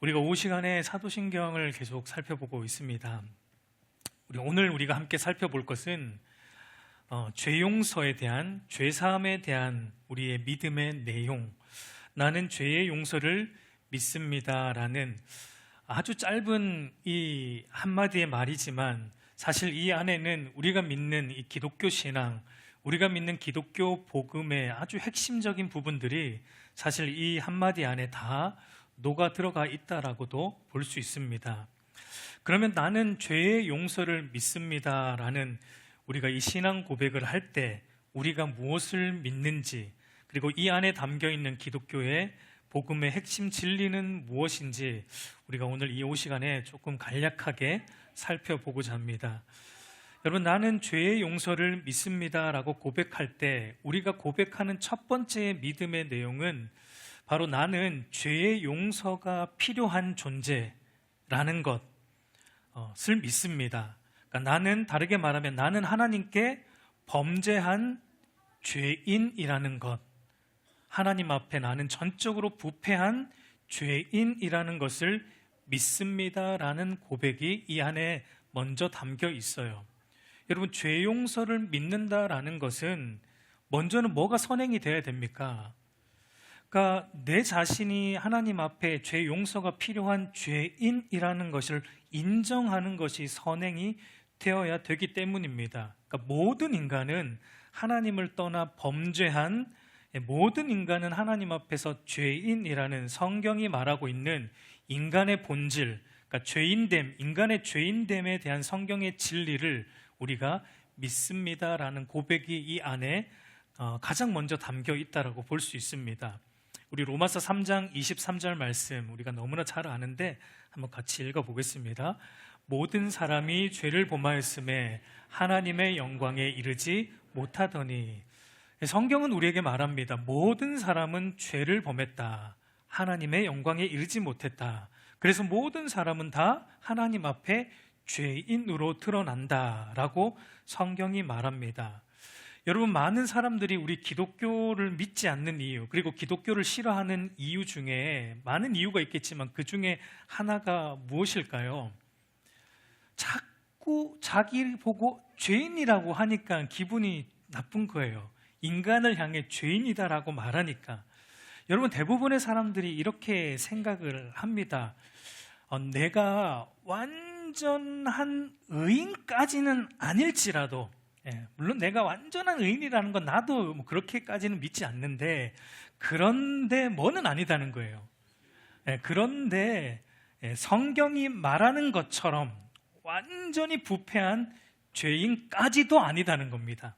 우리가 5시간의 사도신경을 계속 살펴보고 있습니다. 오늘 우리가 함께 살펴볼 것은 죄 용서에 대한, 죄 사함에 대한 우리의 믿음의 내용, 나는 죄의 용서를 믿습니다라는 아주 짧은 이 한마디의 말이지만 사실 이 안에는 우리가 믿는 이 기독교 신앙, 우리가 믿는 기독교 복음의 아주 핵심적인 부분들이 사실 이 한마디 안에 다 녹아 들어가 있다라고도 볼 수 있습니다. 그러면 나는 죄의 용서를 믿습니다라는 우리가 이 신앙 고백을 할 때 우리가 무엇을 믿는지, 그리고 이 안에 담겨 있는 기독교의 복음의 핵심 진리는 무엇인지 우리가 오늘 이 5시간에 조금 간략하게 살펴보고자 합니다. 여러분, 나는 죄의 용서를 믿습니다라고 고백할 때 우리가 고백하는 첫 번째 믿음의 내용은 바로 나는 죄의 용서가 필요한 존재라는 것을 믿습니다. 그러니까 나는, 다르게 말하면 나는 하나님께 범죄한 죄인이라는 것, 하나님 앞에 나는 전적으로 부패한 죄인이라는 것을 믿습니다라는 고백이 이 안에 먼저 담겨 있어요. 여러분, 죄 용서를 믿는다라는 것은 먼저는 뭐가 선행이 되어야 됩니까? 그러니까 내 자신이 하나님 앞에 죄 용서가 필요한 죄인이라는 것을 인정하는 것이 선행이 되어야 되기 때문입니다. 그러니까 모든 인간은 하나님을 떠나 범죄한, 모든 인간은 하나님 앞에서 죄인이라는 성경이 말하고 있는 인간의 본질, 그러니까 죄인됨, 인간의 죄인됨에 대한 성경의 진리를 우리가 믿습니다라는 고백이 이 안에 가장 먼저 담겨 있다라고 볼 수 있습니다. 우리 로마서 3장 23절 말씀 우리가 너무나 잘 아는데 한번 같이 읽어보겠습니다. 모든 사람이 죄를 범하였음에 하나님의 영광에 이르지 못하더니, 성경은 우리에게 말합니다. 모든 사람은 죄를 범했다. 하나님의 영광에 이르지 못했다. 그래서 모든 사람은 다 하나님 앞에 죄인으로 드러난다라고 성경이 말합니다. 여러분, 많은 사람들이 우리 기독교를 믿지 않는 이유, 그리고 기독교를 싫어하는 이유 중에 많은 이유가 있겠지만 그 중에 하나가 무엇일까요? 자꾸 자기를 보고 죄인이라고 하니까 기분이 나쁜 거예요. 인간을 향해 죄인이다라고 말하니까. 여러분, 대부분의 사람들이 이렇게 생각을 합니다. 내가 완전한 의인까지는 아닐지라도, 물론 내가 완전한 의인이라는 건 나도 뭐 그렇게까지는 믿지 않는데, 그런데 뭐는 아니다는 거예요. 그런데 성경이 말하는 것처럼 완전히 부패한 죄인까지도 아니다는 겁니다.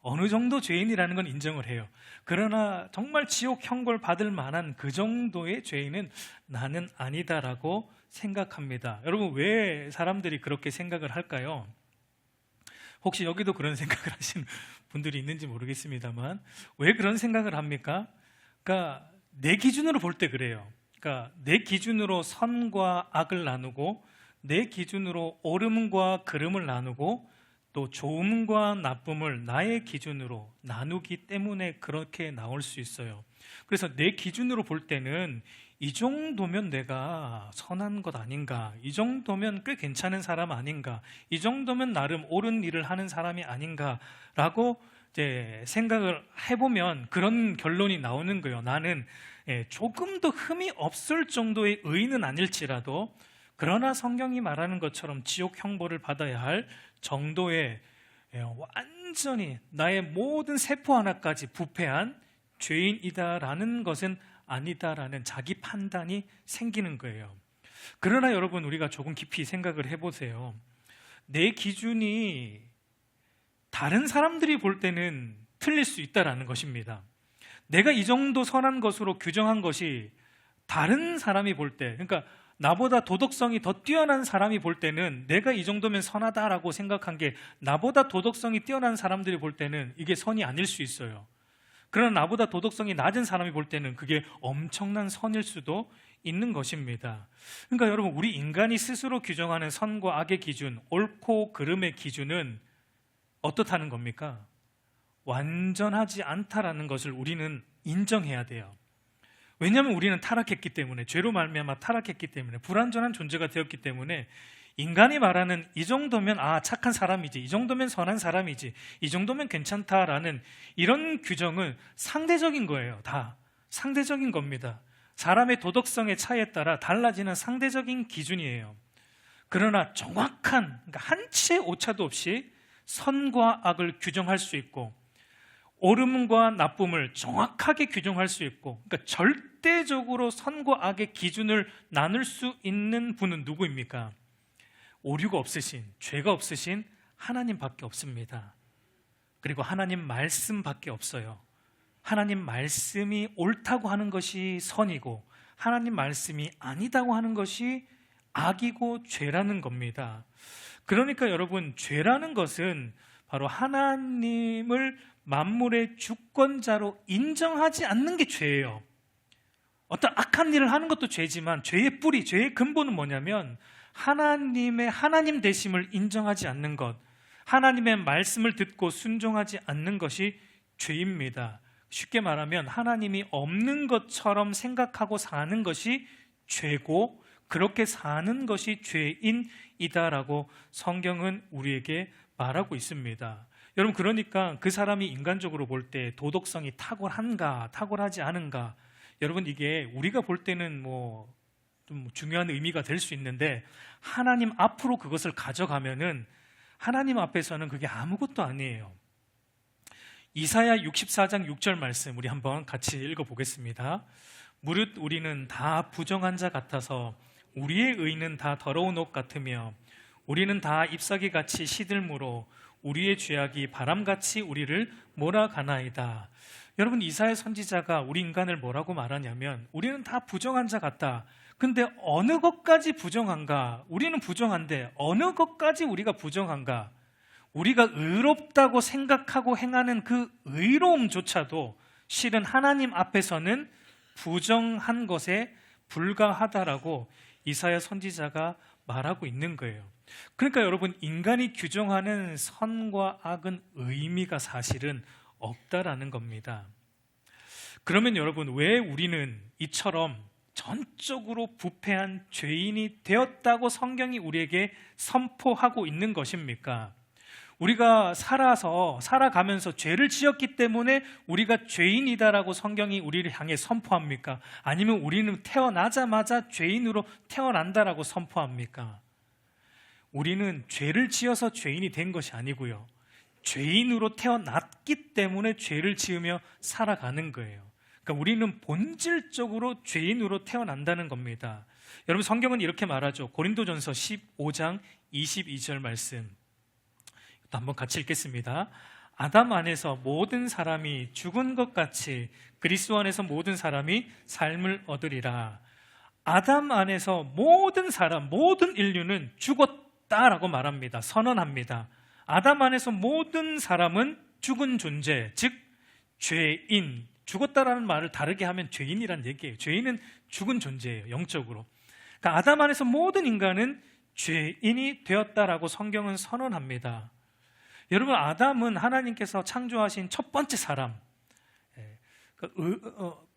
어느 정도 죄인이라는 건 인정을 해요. 그러나 정말 지옥 형벌 받을 만한 그 정도의 죄인은 나는 아니다라고 생각합니다. 여러분, 왜 사람들이 그렇게 생각을 할까요? 혹시 여기도 그런 생각을 하시는 분들이 있는지 모르겠습니다만, 왜 그런 생각을 합니까? 그러니까 내 기준으로 볼 때 그래요. 그러니까 내 기준으로 선과 악을 나누고, 내 기준으로 옳음과 그름을 나누고, 또 좋음과 나쁨을 나의 기준으로 나누기 때문에 그렇게 나올 수 있어요. 그래서 내 기준으로 볼 때는 이 정도면 내가 선한 것 아닌가, 이 정도면 꽤 괜찮은 사람 아닌가, 이 정도면 나름 옳은 일을 하는 사람이 아닌가라고 이제 생각을 해보면 그런 결론이 나오는 거예요. 나는 조금도 흠이 없을 정도의 의인은 아닐지라도, 그러나 성경이 말하는 것처럼 지옥 형벌을 받아야 할 정도의 완전히 나의 모든 세포 하나까지 부패한 죄인이다라는 것은 아니다라는 자기 판단이 생기는 거예요. 그러나 여러분, 우리가 조금 깊이 생각을 해보세요. 내 기준이 다른 사람들이 볼 때는 틀릴 수 있다라는 것입니다. 내가 이 정도 선한 것으로 규정한 것이 다른 사람이 볼 때, 그러니까 나보다 도덕성이 더 뛰어난 사람이 볼 때는 내가 이 정도면 선하다라고 생각한 게 나보다 도덕성이 뛰어난 사람들이 볼 때는 이게 선이 아닐 수 있어요. 그러나 나보다 도덕성이 낮은 사람이 볼 때는 그게 엄청난 선일 수도 있는 것입니다. 그러니까 여러분, 우리 인간이 스스로 규정하는 선과 악의 기준, 옳고 그름의 기준은 어떻다는 겁니까? 완전하지 않다라는 것을 우리는 인정해야 돼요. 왜냐하면 우리는 타락했기 때문에, 죄로 말미암아 타락했기 때문에, 불완전한 존재가 되었기 때문에 인간이 말하는 이 정도면 착한 사람이지, 이 정도면 선한 사람이지, 이 정도면 괜찮다라는 이런 규정은 상대적인 거예요. 다 상대적인 겁니다. 사람의 도덕성의 차이에 따라 달라지는 상대적인 기준이에요. 그러나 정확한, 그러니까 한 치의 오차도 없이 선과 악을 규정할 수 있고 옳음과 나쁨을 정확하게 규정할 수 있고, 그러니까 절대적으로 선과 악의 기준을 나눌 수 있는 분은 누구입니까? 오류가 없으신, 죄가 없으신 하나님밖에 없습니다. 그리고 하나님 말씀밖에 없어요. 하나님 말씀이 옳다고 하는 것이 선이고 하나님 말씀이 아니다고 하는 것이 악이고 죄라는 겁니다. 그러니까 여러분, 죄라는 것은 바로 하나님을 만물의 주권자로 인정하지 않는 게 죄예요. 어떤 악한 일을 하는 것도 죄지만 죄의 뿌리, 죄의 근본은 뭐냐면 하나님의 하나님 되심을 인정하지 않는 것, 하나님의 말씀을 듣고 순종하지 않는 것이 죄입니다. 쉽게 말하면 하나님이 없는 것처럼 생각하고 사는 것이 죄고, 그렇게 사는 것이 죄인이다라고 성경은 우리에게 말하고 있습니다. 여러분, 그러니까 그 사람이 인간적으로 볼 때 도덕성이 탁월한가 탁월하지 않은가, 여러분 이게 우리가 볼 때는 좀 중요한 의미가 될 수 있는데 하나님 앞으로 그것을 가져가면은 하나님 앞에서는 그게 아무것도 아니에요. 이사야 64장 6절 말씀 우리 한번 같이 읽어보겠습니다. 무릇 우리는 다 부정한 자 같아서 우리의 의는 다 더러운 옷 같으며 우리는 다 잎사귀같이 시들므로 우리의 죄악이 바람같이 우리를 몰아가나이다. 여러분, 이사야 선지자가 우리 인간을 뭐라고 말하냐면 우리는 다 부정한 자 같다. 근데 어느 것까지 부정한가? 우리는 부정한데 어느 것까지 우리가 부정한가? 우리가 의롭다고 생각하고 행하는 그 의로움조차도 실은 하나님 앞에서는 부정한 것에 불과하다라고 이사야 선지자가 말하고 있는 거예요. 그러니까 여러분, 인간이 규정하는 선과 악은 의미가 사실은 없다라는 겁니다. 그러면 여러분, 왜 우리는 이처럼 전적으로 부패한 죄인이 되었다고 성경이 우리에게 선포하고 있는 것입니까? 우리가 살아가면서 죄를 지었기 때문에 우리가 죄인이다라고 성경이 우리를 향해 선포합니까? 아니면 우리는 태어나자마자 죄인으로 태어난다라고 선포합니까? 우리는 죄를 지어서 죄인이 된 것이 아니고요, 죄인으로 태어났기 때문에 죄를 지으며 살아가는 거예요. 그러니까 우리는 본질적으로 죄인으로 태어난다는 겁니다. 여러분, 성경은 이렇게 말하죠. 고린도전서 15장 22절 말씀 또 한번 같이 읽겠습니다. 아담 안에서 모든 사람이 죽은 것 같이 그리스도 안에서 모든 사람이 삶을 얻으리라. 아담 안에서 모든 사람, 모든 인류는 죽었다라고 말합니다. 선언합니다. 아담 안에서 모든 사람은 죽은 존재, 즉 죄인. 죽었다라는 말을 다르게 하면 죄인이란 얘기예요. 죄인은 죽은 존재예요, 영적으로. 그러니까 아담 안에서 모든 인간은 죄인이 되었다라고 성경은 선언합니다. 여러분, 아담은 하나님께서 창조하신 첫 번째 사람.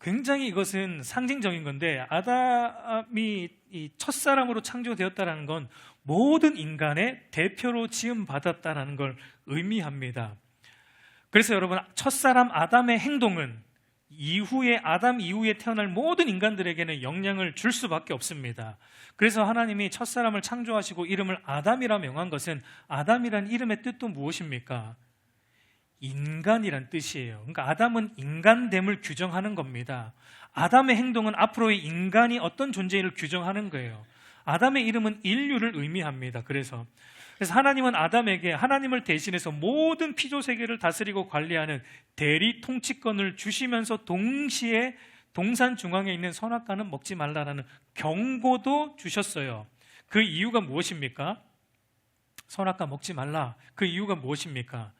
굉장히 이것은 상징적인 건데, 아담이 이 첫사람으로 창조되었다는 건 모든 인간의 대표로 지음받았다는 걸 의미합니다. 그래서 여러분, 첫사람 아담의 행동은 아담 이후에 태어날 모든 인간들에게는 영향을 줄 수밖에 없습니다. 그래서 하나님이 첫사람을 창조하시고 이름을 아담이라 명한 것은, 아담이란 이름의 뜻도 무엇입니까? 인간이란 뜻이에요. 그러니까 아담은 인간됨을 규정하는 겁니다. 아담의 행동은 앞으로의 인간이 어떤 존재를 규정하는 거예요. 아담의 이름은 인류를 의미합니다. 그래서 하나님은 아담에게 하나님을 대신해서 모든 피조 세계를 다스리고 관리하는 대리 통치권을 주시면서 동시에 동산 중앙에 있는 선악과는 먹지 말라라는 경고도 주셨어요. 그 이유가 무엇입니까? 선악과 먹지 말라. 그 이유가 무엇입니까?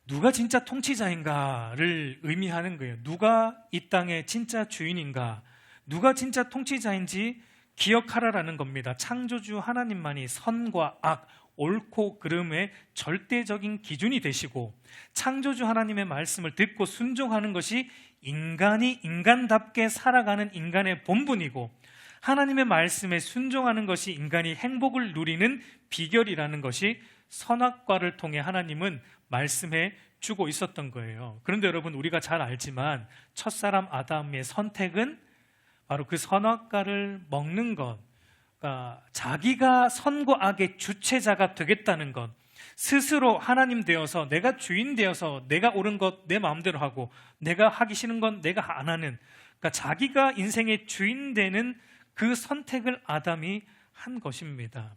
누가 진짜 통치자인가를 의미하는 거예요. 누가 이 땅의 진짜 주인인가, 누가 진짜 통치자인지 기억하라라는 겁니다. 창조주 하나님만이 선과 악, 옳고 그름의 절대적인 기준이 되시고, 창조주 하나님의 말씀을 듣고 순종하는 것이 인간이 인간답게 살아가는 인간의 본분이고, 하나님의 말씀에 순종하는 것이 인간이 행복을 누리는 비결이라는 것이 선악과를 통해 하나님은 말씀해 주고 있었던 거예요. 그런데 여러분, 우리가 잘 알지만 첫사람 아담의 선택은 바로 그 선악과를 먹는 것, 그러니까 자기가 선과 악의 주체자가 되겠다는 것, 스스로 하나님 되어서 내가 주인 되어서 내가 옳은 것 내 마음대로 하고 내가 하기 싫은 건 내가 안 하는, 그러니까 자기가 인생의 주인 되는 그 선택을 아담이 한 것입니다.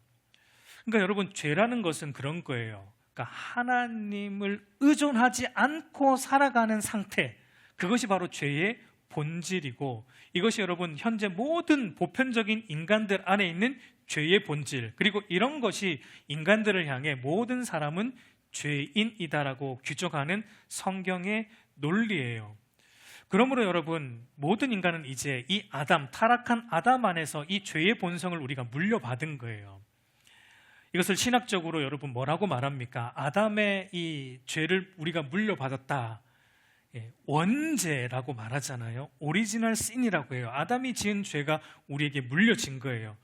그러니까 여러분, 죄라는 것은 그런 거예요. 그러니까 하나님을 의존하지 않고 살아가는 상태, 그것이 바로 죄의 본질이고, 이것이 여러분 현재 모든 보편적인 인간들 안에 있는 죄의 본질, 그리고 이런 것이 인간들을 향해 모든 사람은 죄인이다라고 규정하는 성경의 논리예요. 그러므로 여러분, 모든 인간은 이제 이 아담, 타락한 아담 안에서 이 죄의 본성을 우리가 물려받은 거예요. 이것을 신학적으로 여러분 뭐라고 말합니까? 아담의 이 죄를 우리가 물려받았다, 원죄라고 말하잖아요. 오리지널 신이라고 해요. 아담이 지은 죄가 우리에게 물려진 거예요.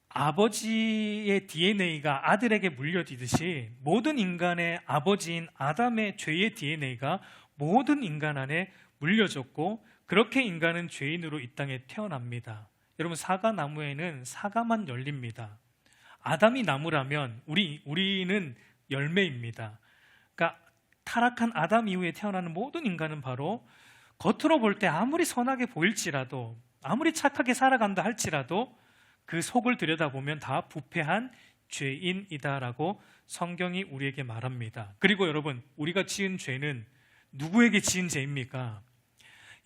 아버지의 DNA가 아들에게 물려지듯이 모든 인간의 아버지인 아담의 죄의 DNA가 모든 인간 안에 물려졌고, 그렇게 인간은 죄인으로 이 땅에 태어납니다. 여러분, 사과나무에는 사과만 열립니다. 아담이 나무라면 우리는 열매입니다. 그러니까 타락한 아담 이후에 태어나는 모든 인간은 바로 겉으로 볼 때 아무리 선하게 보일지라도, 아무리 착하게 살아간다 할지라도 그 속을 들여다보면 다 부패한 죄인이다라고 성경이 우리에게 말합니다. 그리고 여러분, 우리가 지은 죄는 누구에게 지은 죄입니까?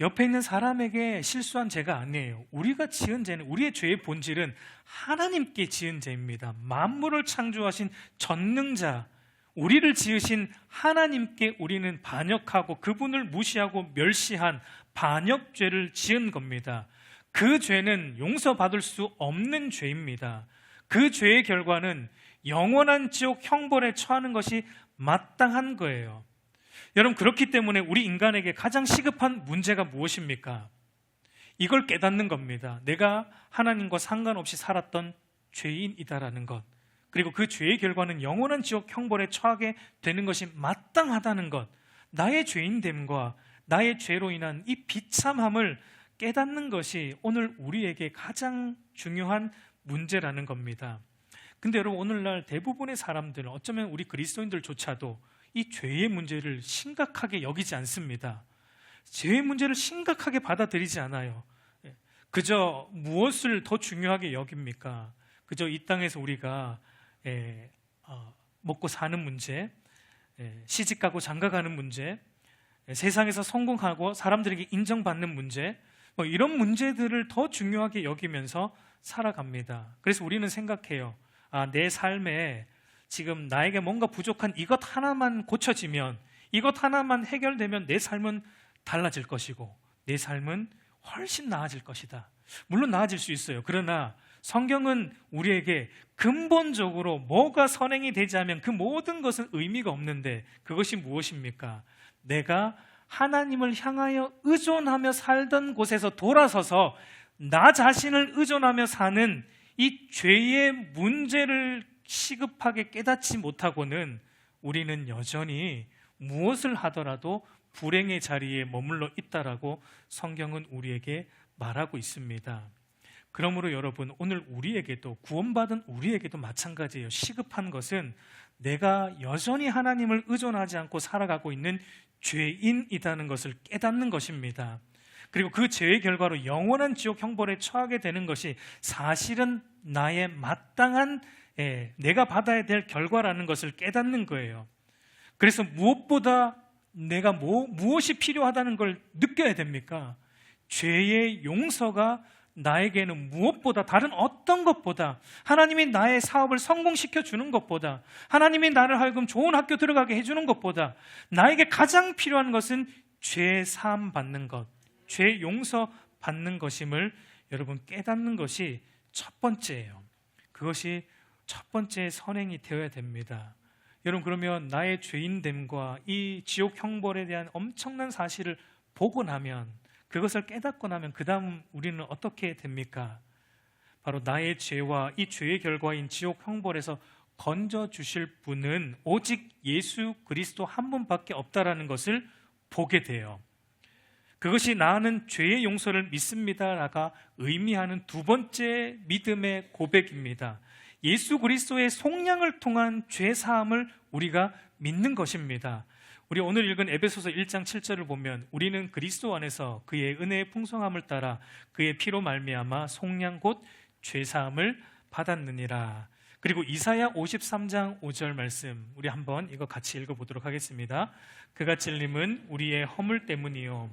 옆에 있는 사람에게 실수한 죄가 아니에요. 우리가 지은 죄는, 우리의 죄의 본질은 하나님께 지은 죄입니다. 만물을 창조하신 전능자, 우리를 지으신 하나님께 우리는 반역하고 그분을 무시하고 멸시한 반역죄를 지은 겁니다. 그 죄는 용서받을 수 없는 죄입니다. 그 죄의 결과는 영원한 지옥 형벌에 처하는 것이 마땅한 거예요. 여러분, 그렇기 때문에 우리 인간에게 가장 시급한 문제가 무엇입니까? 이걸 깨닫는 겁니다. 내가 하나님과 상관없이 살았던 죄인이다라는 것, 그리고 그 죄의 결과는 영원한 지옥 형벌에 처하게 되는 것이 마땅하다는 것, 나의 죄인됨과 나의 죄로 인한 이 비참함을 깨닫는 것이 오늘 우리에게 가장 중요한 문제라는 겁니다. 근데 여러분, 오늘날 대부분의 사람들은, 어쩌면 우리 그리스도인들조차도 이 죄의 문제를 심각하게 여기지 않습니다. 죄의 문제를 심각하게 받아들이지 않아요. 그저 무엇을 더 중요하게 여깁니까? 그저 이 땅에서 우리가 먹고 사는 문제, 시집가고 장가가는 문제, 세상에서 성공하고 사람들에게 인정받는 문제, 이런 문제들을 더 중요하게 여기면서 살아갑니다. 그래서 우리는 생각해요. 내 삶에 지금 나에게 뭔가 부족한 이것 하나만 고쳐지면, 이것 하나만 해결되면 내 삶은 달라질 것이고 내 삶은 훨씬 나아질 것이다. 물론 나아질 수 있어요. 그러나 성경은 우리에게 근본적으로 뭐가 선행이 되지 않으면 그 모든 것은 의미가 없는데, 그것이 무엇입니까? 내가 하나님을 향하여 의존하며 살던 곳에서 돌아서서 나 자신을 의존하며 사는 이 죄의 문제를 시급하게 깨닫지 못하고는 우리는 여전히 무엇을 하더라도 불행의 자리에 머물러 있다라고 성경은 우리에게 말하고 있습니다. 그러므로 여러분, 오늘 우리에게도, 구원받은 우리에게도 마찬가지예요. 시급한 것은 내가 여전히 하나님을 의존하지 않고 살아가고 있는 죄인이라는 것을 깨닫는 것입니다. 그리고 그 죄의 결과로 영원한 지옥 형벌에 처하게 되는 것이 사실은 나의 마땅한, 내가 받아야 될 결과라는 것을 깨닫는 거예요. 그래서 무엇보다 내가 무엇이 필요하다는 걸 느껴야 됩니까? 죄의 용서가 나에게는 무엇보다, 다른 어떤 것보다, 하나님이 나의 사업을 성공시켜 주는 것보다, 하나님이 나를 하여금 좋은 학교 들어가게 해주는 것보다 나에게 가장 필요한 것은 죄 사함 받는 것, 죄 용서 받는 것임을 여러분 깨닫는 것이 첫 번째예요. 그것이 첫 번째 선행이 되어야 됩니다. 여러분, 그러면 나의 죄인됨과 이 지옥 형벌에 대한 엄청난 사실을 보고 나면, 그것을 깨닫고 나면 그 다음 우리는 어떻게 됩니까? 바로 나의 죄와 이 죄의 결과인 지옥 형벌에서 건져주실 분은 오직 예수 그리스도 한 분밖에 없다라는 것을 보게 돼요. 그것이 나는 죄의 용서를 믿습니다라가 의미하는 두 번째 믿음의 고백입니다. 예수 그리스도의 속량을 통한 죄 사함을 우리가 믿는 것입니다. 우리 오늘 읽은 에베소서 1장 7절을 보면 우리는 그리스도 안에서 그의 은혜의 풍성함을 따라 그의 피로 말미암아 속량 곧 죄 사함을 받았느니라. 그리고 이사야 53장 5절 말씀, 우리 한번 이거 같이 읽어보도록 하겠습니다. 그가 찔림은 우리의 허물 때문이요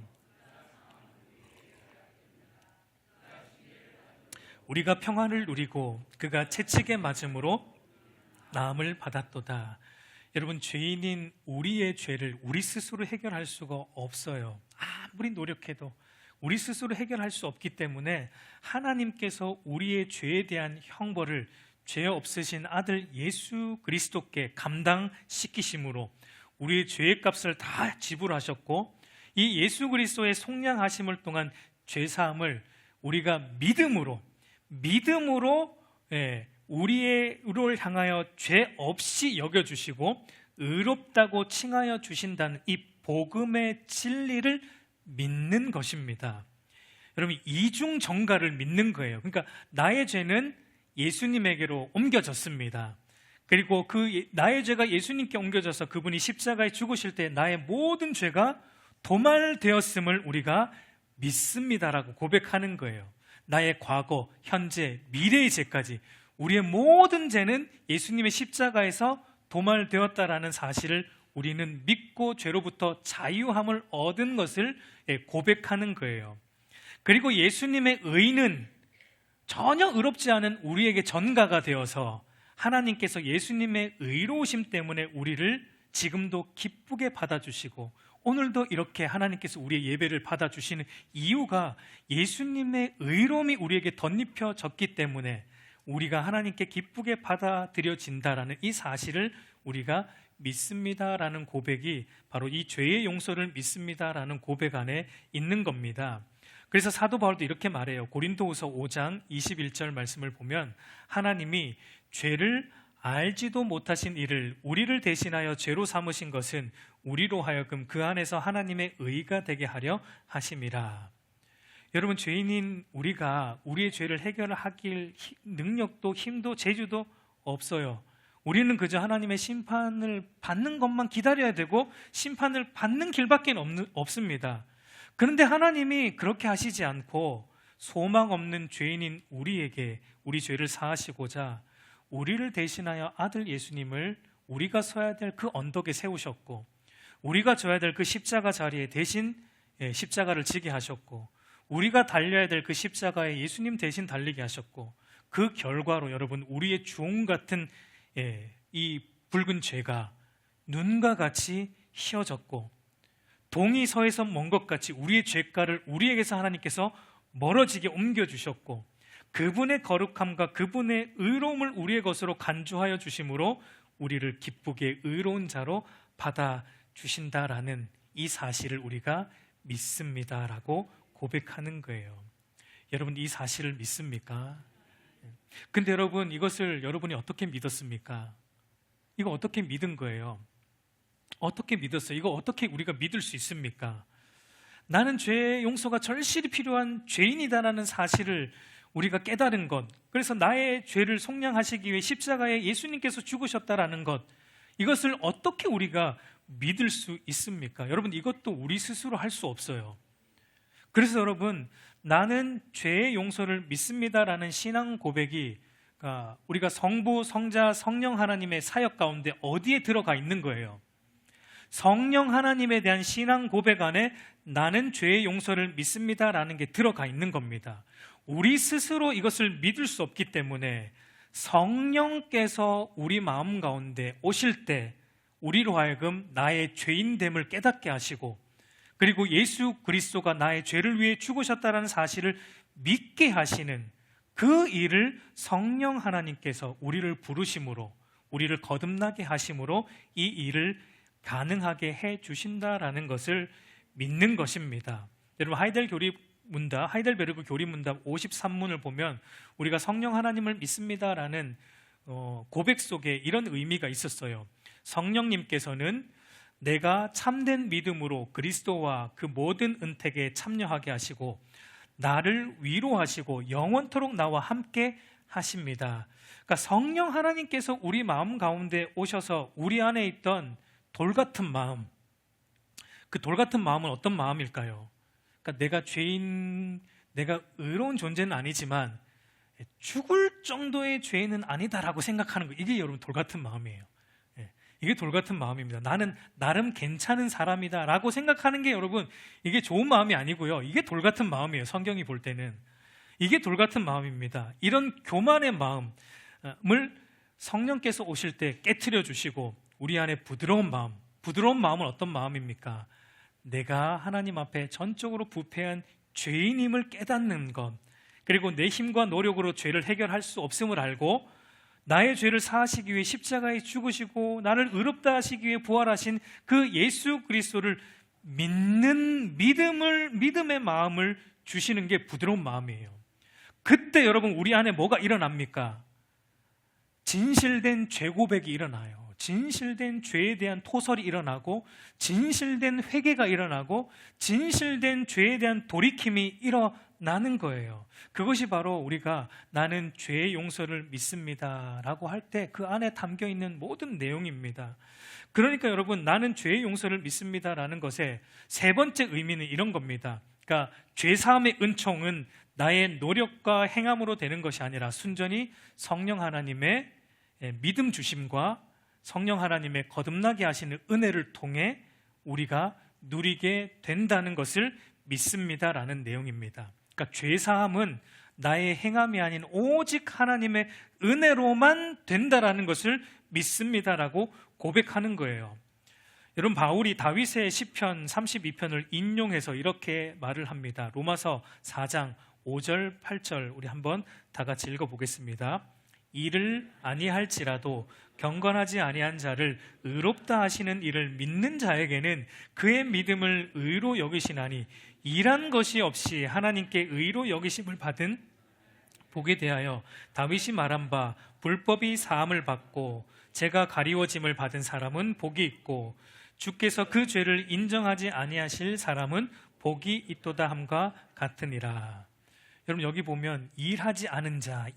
우리가 평안을 누리고 그가 채찍에 맞음으로 나음을 받았도다. 여러분, 죄인인 우리의 죄를 우리 스스로 해결할 수가 없어요. 아무리 노력해도 우리 스스로 해결할 수 없기 때문에 하나님께서 우리의 죄에 대한 형벌을 죄 없으신 아들 예수 그리스도께 감당시키심으로 우리의 죄의 값을 다 지불하셨고, 이 예수 그리스도의 속량하심을 통한 죄 사함을 우리가 믿음으로 우리를 향하여 죄 없이 여겨주시고 의롭다고 칭하여 주신다는 이 복음의 진리를 믿는 것입니다. 여러분, 이중정가를 믿는 거예요. 그러니까 나의 죄는 예수님에게로 옮겨졌습니다. 그리고 나의 죄가 예수님께 옮겨져서 그분이 십자가에 죽으실 때 나의 모든 죄가 도말되었음을 우리가 믿습니다라고 고백하는 거예요. 나의 과거, 현재, 미래의 죄까지 우리의 모든 죄는 예수님의 십자가에서 도말되었다라는 사실을 우리는 믿고 죄로부터 자유함을 얻은 것을 고백하는 거예요. 그리고 예수님의 의는 전혀 의롭지 않은 우리에게 전가가 되어서 하나님께서 예수님의 의로우심 때문에 우리를 지금도 기쁘게 받아주시고 오늘도 이렇게 하나님께서 우리의 예배를 받아주시는 이유가 예수님의 의로움이 우리에게 덧입혀졌기 때문에 우리가 하나님께 기쁘게 받아들여진다라는 이 사실을 우리가 믿습니다라는 고백이 바로 이 죄의 용서를 믿습니다라는 고백 안에 있는 겁니다. 그래서 사도 바울도 이렇게 말해요. 고린도후서 5장 21절 말씀을 보면 하나님이 죄를 알지도 못하신 이를 우리를 대신하여 죄로 삼으신 것은 우리로 하여금 그 안에서 하나님의 의가 되게 하려 하심이라. 여러분, 죄인인 우리가 우리의 죄를 해결하길 능력도 힘도 재주도 없어요. 우리는 그저 하나님의 심판을 받는 것만 기다려야 되고 심판을 받는 길밖에 없습니다. 그런데 하나님이 그렇게 하시지 않고 소망 없는 죄인인 우리에게 우리 죄를 사하시고자 우리를 대신하여 아들 예수님을 우리가 서야 될 그 언덕에 세우셨고 우리가 져야 될 그 십자가 자리에 대신 십자가를 지게 하셨고 우리가 달려야 될 그 십자가에 예수님 대신 달리게 하셨고 그 결과로 여러분 우리의 주홍 같은 이 붉은 죄가 눈과 같이 희어졌고 동이 서에서 먼 것 같이 우리의 죄가를 우리에게서 하나님께서 멀어지게 옮겨주셨고 그분의 거룩함과 그분의 의로움을 우리의 것으로 간주하여 주심으로 우리를 기쁘게 의로운 자로 받아주신다라는 이 사실을 우리가 믿습니다라고 고백하는 거예요. 여러분, 이 사실을 믿습니까? 근데 여러분, 이것을 여러분이 어떻게 믿었습니까? 이거 어떻게 믿은 거예요? 어떻게 믿었어요? 이거 어떻게 우리가 믿을 수 있습니까? 나는 죄의 용서가 절실히 필요한 죄인이다라는 사실을 우리가 깨달은 것, 그래서 나의 죄를 속량하시기 위해 십자가에 예수님께서 죽으셨다라는 것, 이것을 어떻게 우리가 믿을 수 있습니까? 여러분, 이것도 우리 스스로 할 수 없어요. 그래서 여러분, 나는 죄의 용서를 믿습니다라는 신앙 고백이 우리가 성부, 성자, 성령 하나님의 사역 가운데 어디에 들어가 있는 거예요? 성령 하나님에 대한 신앙 고백 안에 나는 죄의 용서를 믿습니다라는 게 들어가 있는 겁니다. 우리 스스로 이것을 믿을 수 없기 때문에 성령께서 우리 마음 가운데 오실 때 우리로 하여금 나의 죄인됨을 깨닫게 하시고 그리고 예수 그리스도가 나의 죄를 위해 죽으셨다는 사실을 믿게 하시는 그 일을 성령 하나님께서 우리를 부르심으로, 우리를 거듭나게 하심으로 이 일을 가능하게 해 주신다라는 것을 믿는 것입니다. 여러분, 하이델베르그 교리문답 53문을 보면 우리가 성령 하나님을 믿습니다라는 고백 속에 이런 의미가 있었어요. 성령님께서는 내가 참된 믿음으로 그리스도와 그 모든 은택에 참여하게 하시고 나를 위로하시고 영원토록 나와 함께 하십니다. 그러니까 성령 하나님께서 우리 마음 가운데 오셔서 우리 안에 있던 돌같은 마음, 그 돌같은 마음은 어떤 마음일까요? 그러니까 내가 죄인, 내가 의로운 존재는 아니지만 죽을 정도의 죄인은 아니다라고 생각하는 거, 이게 여러분 돌같은 마음이에요. 이게 돌같은 마음입니다. 나는 나름 괜찮은 사람이다 라고 생각하는 게 여러분, 이게 좋은 마음이 아니고요, 이게 돌같은 마음이에요. 성경이 볼 때는 이게 돌같은 마음입니다. 이런 교만의 마음을 성령께서 오실 때 깨트려 주시고 우리 안에 부드러운 마음은 어떤 마음입니까? 내가 하나님 앞에 전적으로 부패한 죄인임을 깨닫는 것, 그리고 내 힘과 노력으로 죄를 해결할 수 없음을 알고 나의 죄를 사하시기 위해 십자가에 죽으시고 나를 의롭다 하시기 위해 부활하신 그 예수 그리스도를 믿는 믿음의 마음을 주시는 게 부드러운 마음이에요. 그때 여러분, 우리 안에 뭐가 일어납니까? 진실된 죄 고백이 일어나요. 진실된 죄에 대한 토설이 일어나고, 진실된 회개가 일어나고, 진실된 죄에 대한 돌이킴이 일어나는 거예요. 그것이 바로 우리가 나는 죄의 용서를 믿습니다 라고 할 때 그 안에 담겨 있는 모든 내용입니다. 그러니까 여러분, 나는 죄의 용서를 믿습니다 라는 것의 세 번째 의미는 이런 겁니다. 그러니까 죄사함의 은총은 나의 노력과 행함으로 되는 것이 아니라 순전히 성령 하나님의 믿음 주심과 성령 하나님의 거듭나게 하시는 은혜를 통해 우리가 누리게 된다는 것을 믿습니다라는 내용입니다. 그러니까 죄사함은 나의 행함이 아닌 오직 하나님의 은혜로만 된다라는 것을 믿습니다라고 고백하는 거예요. 여러분, 바울이 다윗의 시편 32편을 인용해서 이렇게 말을 합니다. 로마서 4장 5절 8절 우리 한번 다 같이 읽어보겠습니다. 이를 아니할지라도 경건하지 아니한 자를 의롭다 하시는 이를 믿는 자에게는 그의 믿음을 의로 여기시나니 일한 것이 없이 하나님께 의로 여기심을 받은 복에 대하여 다윗이 말한 바 불법이 사함을 받고 죄가 가리워짐을 받은 사람은 복이 있고 주께서 그 죄를 인정하지 아니하실 사람은 복이 있도다 함과 같으니라. 여러분, 여기 보면 일하지 않은 자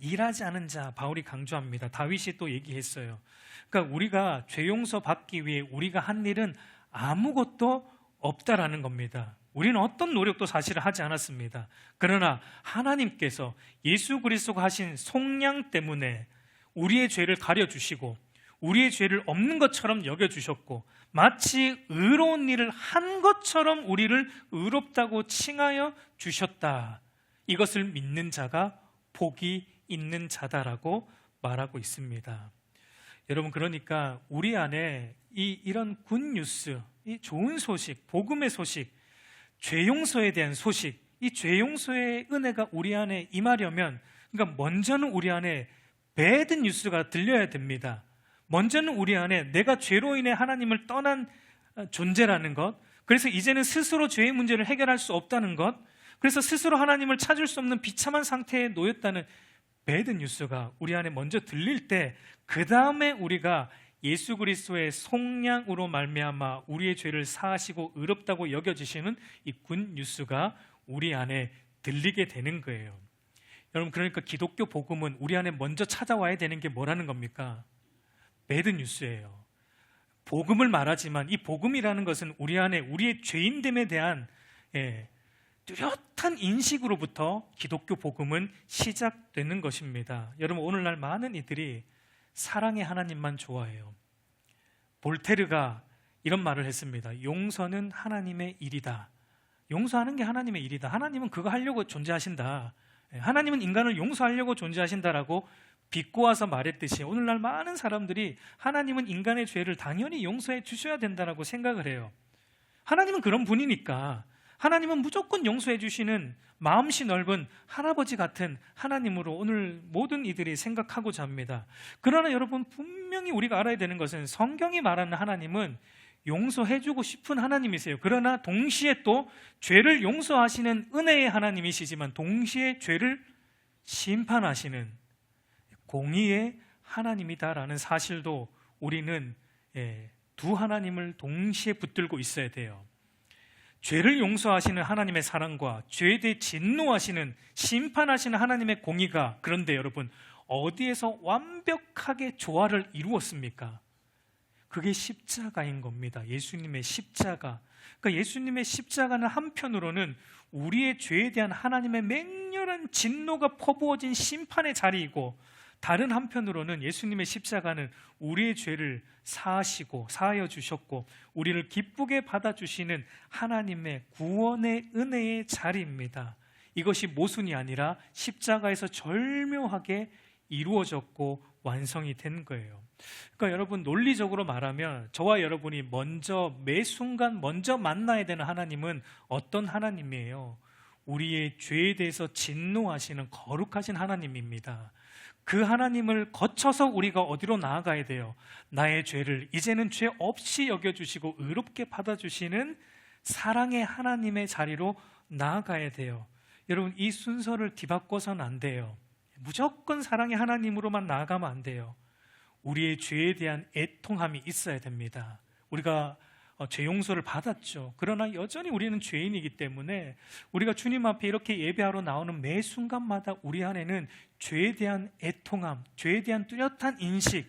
바울이 강조합니다. 다윗이 또 얘기했어요. 그러니까 우리가 죄 용서 받기 위해 우리가 한 일은 아무것도 없다라는 겁니다. 우리는 어떤 노력도 사실 하지 않았습니다. 그러나 하나님께서 예수 그리스도가 하신 속량 때문에 우리의 죄를 가려주시고 우리의 죄를 없는 것처럼 여겨주셨고 마치 의로운 일을 한 것처럼 우리를 의롭다고 칭하여 주셨다. 이것을 믿는 자가 복이 있는 자다라고 말하고 있습니다. 여러분, 그러니까 우리 안에 이런 굿뉴스, 이 좋은 소식, 복음의 소식, 죄 용서에 대한 소식, 이 죄 용서의 은혜가 우리 안에 임하려면, 그러니까 먼저는 우리 안에 배드 뉴스가 들려야 됩니다. 먼저는 우리 안에 내가 죄로 인해 하나님을 떠난 존재라는 것, 그래서 이제는 스스로 죄의 문제를 해결할 수 없다는 것, 그래서 스스로 하나님을 찾을 수 없는 비참한 상태에 놓였다는 배드 뉴스가 우리 안에 먼저 들릴 때, 그 다음에 우리가 예수 그리스도의 속량으로 말미암아 우리의 죄를 사하시고 의롭다고 여겨지시는 이 굿 뉴스가 우리 안에 들리게 되는 거예요. 여러분, 그러니까 기독교 복음은 우리 안에 먼저 찾아와야 되는 게 뭐라는 겁니까? 배드 뉴스예요. 복음을 말하지만 이 복음이라는 것은 우리 안에 우리의 죄인됨에 대한 뚜렷한 인식으로부터 기독교 복음은 시작되는 것입니다. 여러분, 오늘날 많은 이들이 사랑의 하나님만 좋아해요. 볼테르가 이런 말을 했습니다. 용서는 하나님의 일이다. 용서하는 게 하나님의 일이다. 하나님은 그거 하려고 존재하신다. 하나님은 인간을 용서하려고 존재하신다라고 비꼬아서 말했듯이 오늘날 많은 사람들이 하나님은 인간의 죄를 당연히 용서해 주셔야 된다라고 생각을 해요. 하나님은 그런 분이니까, 하나님은 무조건 용서해 주시는 마음씨 넓은 할아버지 같은 하나님으로 오늘 모든 이들이 생각하고자 합니다. 그러나 여러분, 분명히 우리가 알아야 되는 것은 성경이 말하는 하나님은 용서해 주고 싶은 하나님이세요. 그러나 동시에 또 죄를 용서하시는 은혜의 하나님이시지만 동시에 죄를 심판하시는 공의의 하나님이다라는 사실도 우리는 두 하나님을 동시에 붙들고 있어야 돼요. 죄를 용서하시는 하나님의 사랑과 죄에 대해 진노하시는, 심판하시는 하나님의 공의가, 그런데 여러분, 어디에서 완벽하게 조화를 이루었습니까? 그게 십자가인 겁니다. 예수님의 십자가. 그러니까 예수님의 십자가는 한편으로는 우리의 죄에 대한 하나님의 맹렬한 진노가 퍼부어진 심판의 자리이고, 다른 한편으로는 예수님의 십자가는 우리의 죄를 사하시고 사하여 주셨고 우리를 기쁘게 받아주시는 하나님의 구원의 은혜의 자리입니다. 이것이 모순이 아니라 십자가에서 절묘하게 이루어졌고 완성이 된 거예요. 그러니까 여러분, 논리적으로 말하면 저와 여러분이 매 순간 먼저 만나야 되는 하나님은 어떤 하나님이에요? 우리의 죄에 대해서 진노하시는 거룩하신 하나님입니다. 그 하나님을 거쳐서 우리가 어디로 나아가야 돼요? 나의 죄를 이제는 죄 없이 여겨주시고 의롭게 받아주시는 사랑의 하나님의 자리로 나아가야 돼요. 여러분, 이 순서를 뒤바꿔서는 안 돼요. 무조건 사랑의 하나님으로만 나아가면 안 돼요. 우리의 죄에 대한 애통함이 있어야 됩니다. 우리가 죄 용서를 받았죠. 그러나 여전히 우리는 죄인이기 때문에 우리가 주님 앞에 이렇게 예배하러 나오는 매 순간마다 우리 안에는 죄에 대한 애통함, 죄에 대한 뚜렷한 인식,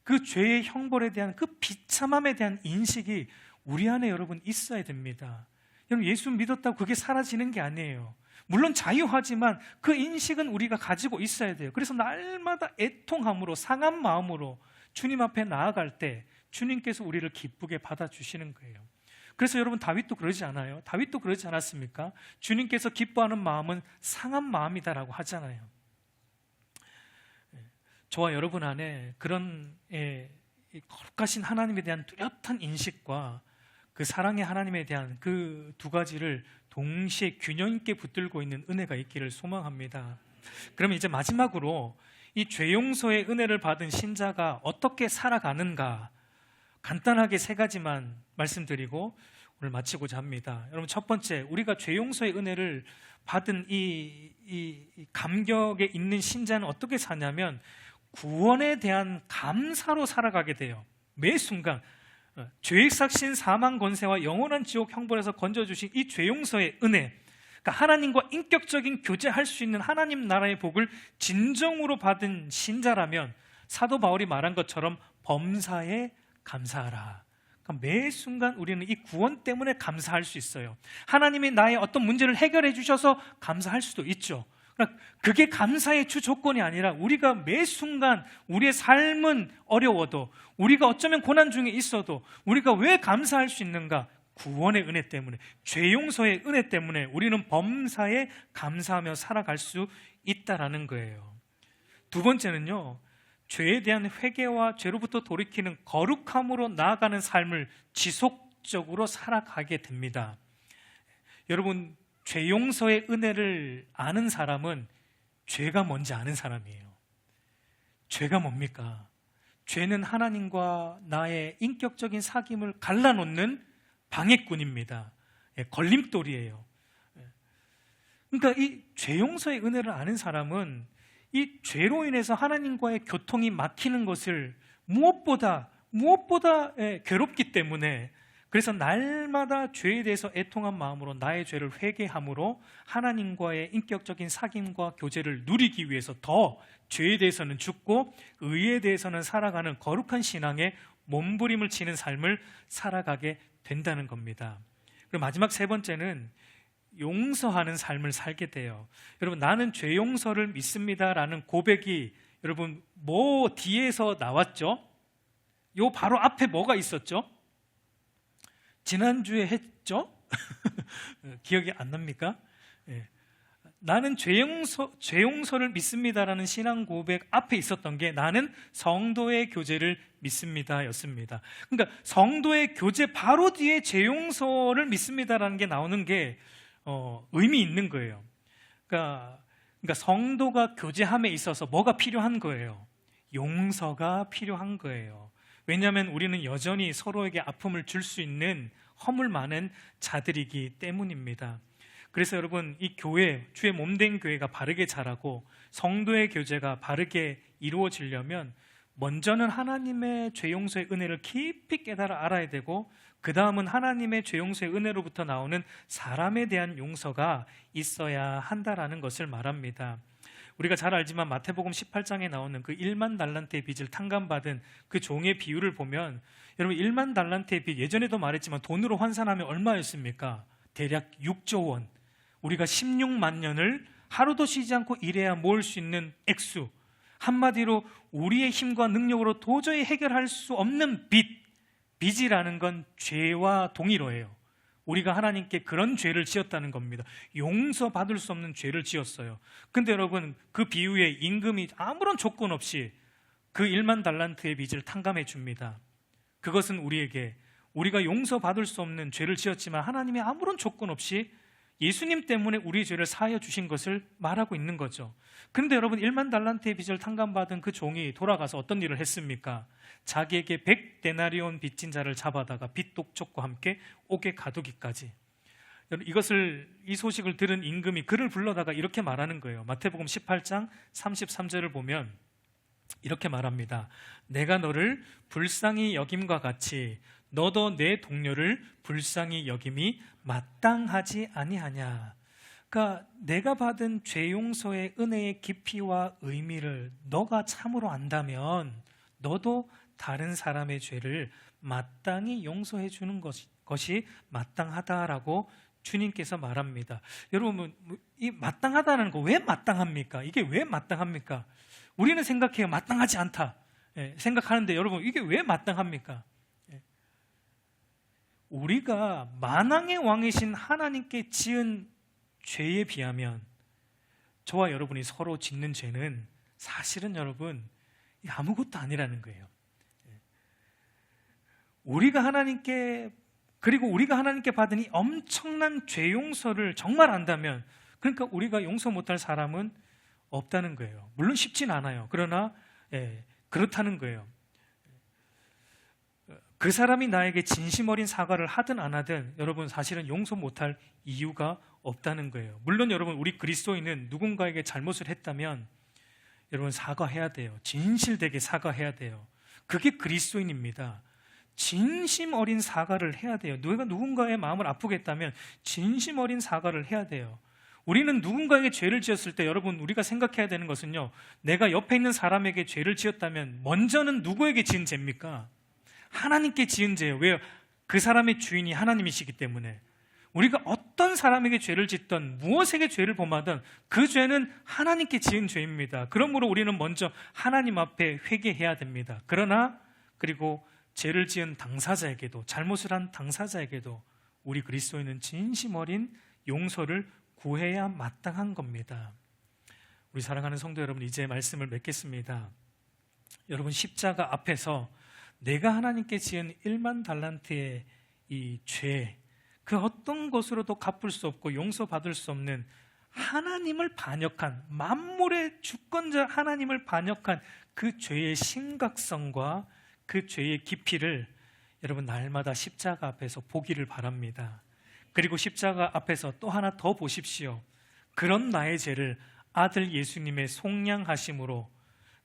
그 죄의 형벌에 대한 그 비참함에 대한 인식이 우리 안에 여러분 있어야 됩니다. 여러분, 예수 믿었다고 그게 사라지는 게 아니에요. 물론 자유하지만 그 인식은 우리가 가지고 있어야 돼요. 그래서 날마다 애통함으로, 상한 마음으로 주님 앞에 나아갈 때 주님께서 우리를 기쁘게 받아주시는 거예요. 그래서 여러분, 다윗도 그러지 않아요? 다윗도 그러지 않았습니까? 주님께서 기뻐하는 마음은 상한 마음이다라고 하잖아요. 저와 여러분 안에 그런 거룩하신 하나님에 대한 뚜렷한 인식과 그 사랑의 하나님에 대한 그 두 가지를 동시에 균형 있게 붙들고 있는 은혜가 있기를 소망합니다. 그러면 이제 마지막으로 이 죄 용서의 은혜를 받은 신자가 어떻게 살아가는가, 간단하게 세 가지만 말씀드리고 오늘 마치고자 합니다. 여러분, 첫 번째, 우리가 죄 용서의 은혜를 받은 이 감격에 있는 신자는 어떻게 사냐면 구원에 대한 감사로 살아가게 돼요. 매 순간 죄의 삭신 사망 권세와 영원한 지옥 형벌에서 건져주신 이 죄 용서의 은혜, 그러니까 하나님과 인격적인 교제할 수 있는 하나님 나라의 복을 진정으로 받은 신자라면 사도 바울이 말한 것처럼 범사에 감사하라. 그러니까 매 순간 우리는 이 구원 때문에 감사할 수 있어요. 하나님이 나의 어떤 문제를 해결해 주셔서 감사할 수도 있죠. 그러니까 그게 감사의 주 조건이 아니라 우리가 매 순간 우리의 삶은 어려워도, 우리가 어쩌면 고난 중에 있어도 우리가 왜 감사할 수 있는가? 구원의 은혜 때문에, 죄 용서의 은혜 때문에 우리는 범사에 감사하며 살아갈 수 있다라는 거예요. 두 번째는요, 죄에 대한 회개와 죄로부터 돌이키는 거룩함으로 나아가는 삶을 지속적으로 살아가게 됩니다. 여러분, 죄 용서의 은혜를 아는 사람은 죄가 뭔지 아는 사람이에요. 죄가 뭡니까? 죄는 하나님과 나의 인격적인 사귐을 갈라놓는 방해꾼입니다. 걸림돌이에요. 그러니까 이 죄 용서의 은혜를 아는 사람은 이 죄로 인해서 하나님과의 교통이 막히는 것을 무엇보다 괴롭기 때문에, 그래서 날마다 죄에 대해서 애통한 마음으로 나의 죄를 회개함으로 하나님과의 인격적인 사귐과 교제를 누리기 위해서 더 죄에 대해서는 죽고 의에 대해서는 살아가는 거룩한 신앙에 몸부림을 치는 삶을 살아가게 된다는 겁니다. 그리고 마지막 세 번째는 용서하는 삶을 살게 돼요. 여러분, 나는 죄 용서를 믿습니다라는 고백이 여러분 뭐 뒤에서 나왔죠? 요 바로 앞에 뭐가 있었죠? 지난주에 했죠? 기억이 안 납니까? 나는 죄용서를 믿습니다라는 신앙 고백 앞에 있었던 게 나는 성도의 교제를 믿습니다 였습니다. 그러니까 성도의 교제 바로 뒤에 죄용서를 믿습니다라는 게 나오는 게 의미 있는 거예요. 그러니까 성도가 교제함에 있어서 뭐가 필요한 거예요? 용서가 필요한 거예요. 왜냐하면 우리는 여전히 서로에게 아픔을 줄 수 있는 허물 많은 자들이기 때문입니다. 그래서 여러분, 이 교회, 주의 몸된 교회가 바르게 자라고 성도의 교제가 바르게 이루어지려면 먼저는 하나님의 죄 용서의 은혜를 깊이 깨달아 알아야 되고, 그 다음은 하나님의 죄 용서의 은혜로부터 나오는 사람에 대한 용서가 있어야 한다라는 것을 말합니다. 우리가 잘 알지만 마태복음 18장에 나오는 그 1만 달란트의 빚을 탕감받은 그 종의 비유를 보면, 여러분 1만 달란트의 빚, 예전에도 말했지만 돈으로 환산하면 얼마였습니까? 대략 6조 원. 우리가 16만 년을 하루도 쉬지 않고 일해야 모을 수 있는 액수. 한마디로 우리의 힘과 능력으로 도저히 해결할 수 없는 빚이라는 건 죄와 동일어예요. 우리가 하나님께 그런 죄를 지었다는 겁니다. 용서받을 수 없는 죄를 지었어요. 근데 여러분, 그 비유에 임금이 아무런 조건 없이 그 1만 달란트의 빚을 탕감해 줍니다. 그것은 우리가 용서받을 수 없는 죄를 지었지만 하나님이 아무런 조건 없이 예수님 때문에 우리의 죄를 사하여 주신 것을 말하고 있는 거죠. 그런데 여러분, 1만 달란트의 빚을 탕감받은 그 종이 돌아가서 어떤 일을 했습니까? 자기에게 100데나리온 빚진 자를 잡아다가 빚독촉과 함께 옥에 가두기까지. 여러분, 이 소식을 들은 임금이 그를 불러다가 이렇게 말하는 거예요. 마태복음 18장 33절을 보면 이렇게 말합니다. 내가 너를 불쌍히 여김과 같이 너도 내 동료를 불쌍히 여김이 마땅하지 아니하냐. 그러니까 내가 받은 죄 용서의 은혜의 깊이와 의미를 너가 참으로 안다면 너도 다른 사람의 죄를 마땅히 용서해 주는 것이 마땅하다라고 주님께서 말합니다. 여러분, 이 마땅하다는 거 왜 마땅합니까? 이게 왜 마땅합니까? 우리는 생각해요. 마땅하지 않다. 생각하는데 여러분, 이게 왜 마땅합니까? 우리가 만왕의 왕이신 하나님께 지은 죄에 비하면 저와 여러분이 서로 짓는 죄는 사실은 여러분 아무것도 아니라는 거예요. 우리가 하나님께 받은 이 엄청난 죄 용서를 정말 안다면, 그러니까 우리가 용서 못할 사람은 없다는 거예요. 물론 쉽진 않아요. 그러나 그렇다는 거예요. 그 사람이 나에게 진심 어린 사과를 하든 안 하든 여러분 사실은 용서 못할 이유가 없다는 거예요. 물론 여러분, 우리 그리스도인은 누군가에게 잘못을 했다면 여러분 사과해야 돼요. 진실되게 사과해야 돼요. 그게 그리스도인입니다. 진심 어린 사과를 해야 돼요. 누가 누군가의 마음을 아프게 했다면 진심 어린 사과를 해야 돼요. 우리는 누군가에게 죄를 지었을 때 여러분, 우리가 생각해야 되는 것은요, 내가 옆에 있는 사람에게 죄를 지었다면 먼저는 누구에게 지은 죄입니까? 하나님께 지은 죄예요. 왜요? 그 사람의 주인이 하나님이시기 때문에. 우리가 어떤 사람에게 죄를 짓던 무엇에게 죄를 범하든 그 죄는 하나님께 지은 죄입니다. 그러므로 우리는 먼저 하나님 앞에 회개해야 됩니다. 그리고 죄를 지은 당사자에게도, 잘못을 한 당사자에게도 우리 그리스도인은 진심 어린 용서를 구해야 마땅한 겁니다. 우리 사랑하는 성도 여러분, 이제 말씀을 맺겠습니다. 여러분, 십자가 앞에서 내가 하나님께 지은 1만 달란트의 이 죄, 그 어떤 것으로도 갚을 수 없고 용서받을 수 없는 하나님을 반역한, 만물의 주권자 하나님을 반역한 그 죄의 심각성과 그 죄의 깊이를 여러분 날마다 십자가 앞에서 보기를 바랍니다. 그리고 십자가 앞에서 또 하나 더 보십시오. 그런 나의 죄를 아들 예수님의 속량하심으로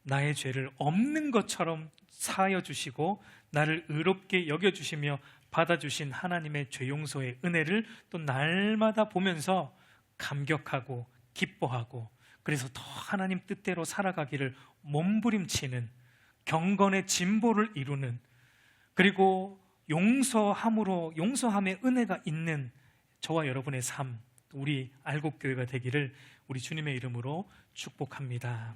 나의 죄를 없는 것처럼 사하여 주시고 나를 의롭게 여겨주시며 받아주신 하나님의 죄 용서의 은혜를 또 날마다 보면서 감격하고 기뻐하고, 그래서 더 하나님 뜻대로 살아가기를 몸부림치는 경건의 진보를 이루는, 그리고 용서함의 은혜가 있는 저와 여러분의 삶, 우리 알곡교회가 되기를 우리 주님의 이름으로 축복합니다.